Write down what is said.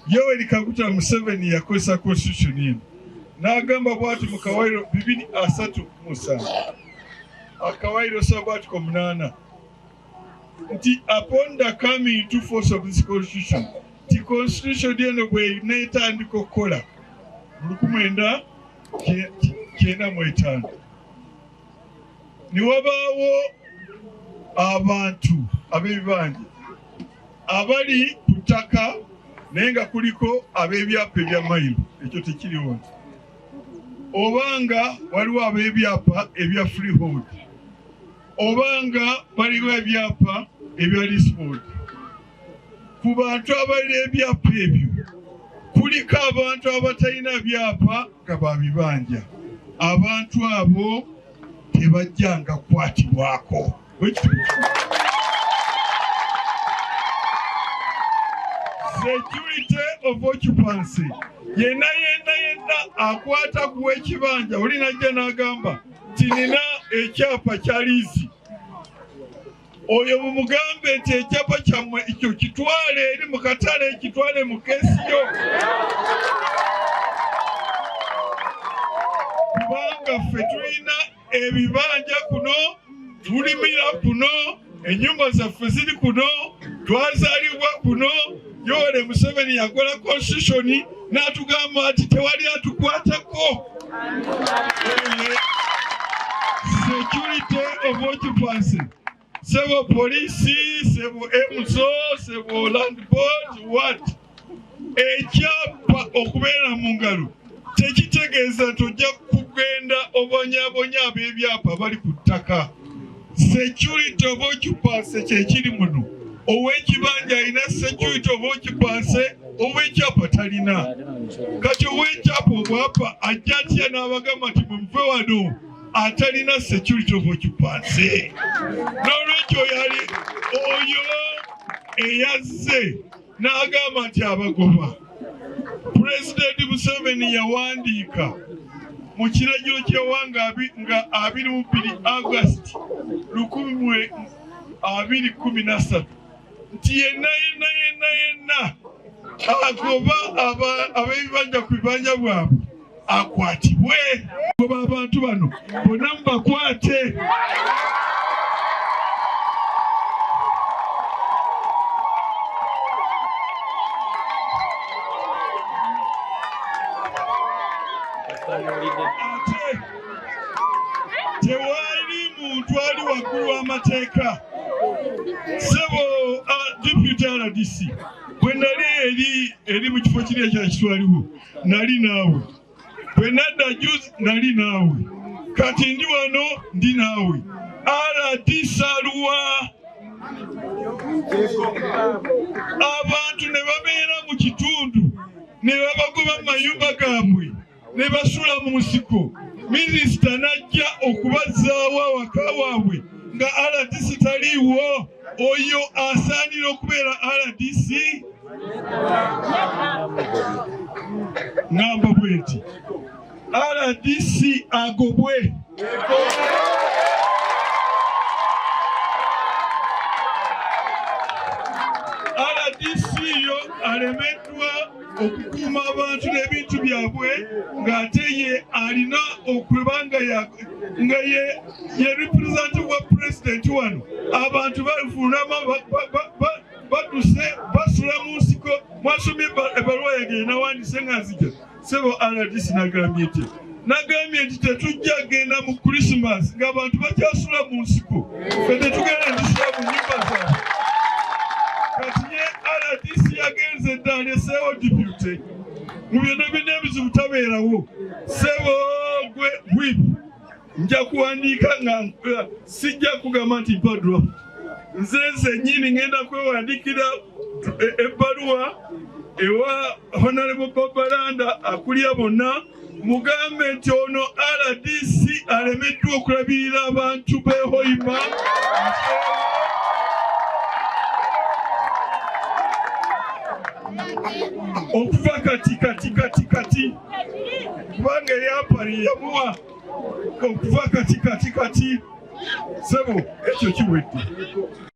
Yoweri Kaguta Museveni yakozesa constitution eno n'agamba bw'ati mu Kawairo 2:37 Akawairo sabati ko 8 nti upon the coming into force of this constitution the constitution eno bwe neetandika okukola 1995 niwabaawo abantu ab'ebibanja abali ku ttaka naye nga kuliko ab'ebyapa ebya mayiro ekyo tekiriwo obanga waliwo ab'ebyapa ebya freehold obanga waliwo ebyapa ebya leasehold. Ku bantu abalina ebyapa ebyo kuliko abantu abatalina byapa nga babibanja. Abantu abo tebajjanga kukwatibwako. Security of occupancy. Yena akwata kuwa ekibanja olina ajja n'agamba tinina ekyapa kya liizi. Oyo mumugambe nti ekyapa kyammwe ekyo kitwale eri mu katale kitwale mu kesiyo. Kubanga ffe tulina ebibanja kuno, tulimira kuno, ennyumba zaffe ziri kuno, twazaalibwa kuno. Yoweri Museveni yakola constitution n'atugamba ati tewali atukwatako. Security of occupancy. Sebo police, sebo MSO, sebo land board, what? Ekyapa okubeera mu ngalo tekitegeeza tojja kugenda obonyabonya ab'ebyapa bali ku ttaka. Security of occupancy kyekiri muno. Ow'ekibanja alina security of occupancy, ow'ekyapa talina. Kati ow'ekyapa obwapa ajja atya n'abagamba nti muve wano atalina security of occupancy. N'olwekyo yali oyo eyazze n'agamba nti abagoba. President Museveni yawandiika mu kiragiro ky'eggwanga nga 22 August 2013 nti yenna agoba ab'ebibanja ku bibanja bwabwe akwatibwe. Goba abantu bano bonna mubakwate. Tewali muntu ali waggulu w'amateeka. Sebo deputy RDC bwe nali eri mu kifo kiri ekyakitwaliwo nali naawe. Bwe nadda juzi nali naawe. Kati ndi wano ndi naawe. RDC aluwa. Abantu ne babeera mu kitundu ne babagoba mu mayumba gaabwe ne basula mu nsiko. Minisita najja okubazzaawo awaka waabwe nga RDC taliiwo. Oyo asaanira okubeera RDC. Ngamba bwe nti RDC agobwe. RDC yo alemeddwa okukuuma abantu n'ebintu byabwe ng'ate ye alina okubanga nga ye representative wa president wano. Abantu balifulama baduse basula mu nsiko. Mwasomye ebbaluwa yange nawandiise nga nzija. Sebo RDC nagambye nti tetujja genda mu Christmas ng'abantu bakyasula mu nsiko. Ffe tetugenda ndisula mu nnyumba zaabwe. Kati ye RDC yagenze dda aleseewo deputy. Mu byonna byonna ebizibu tabeerawo. Sebo gwe whip nja kuwandiika nga sijja kugamba nti mpa draft. Nze nnyini ngenda kwewandiikira ebbaluwa ewa Honorable Babalanda akulira bonna mugambe nti ono RDC alemeddwa okulabirira abantu b'e Hoima. Okuva kati kubanga eyapali yamuwa okuva kati Sebo ekyo kiwedde.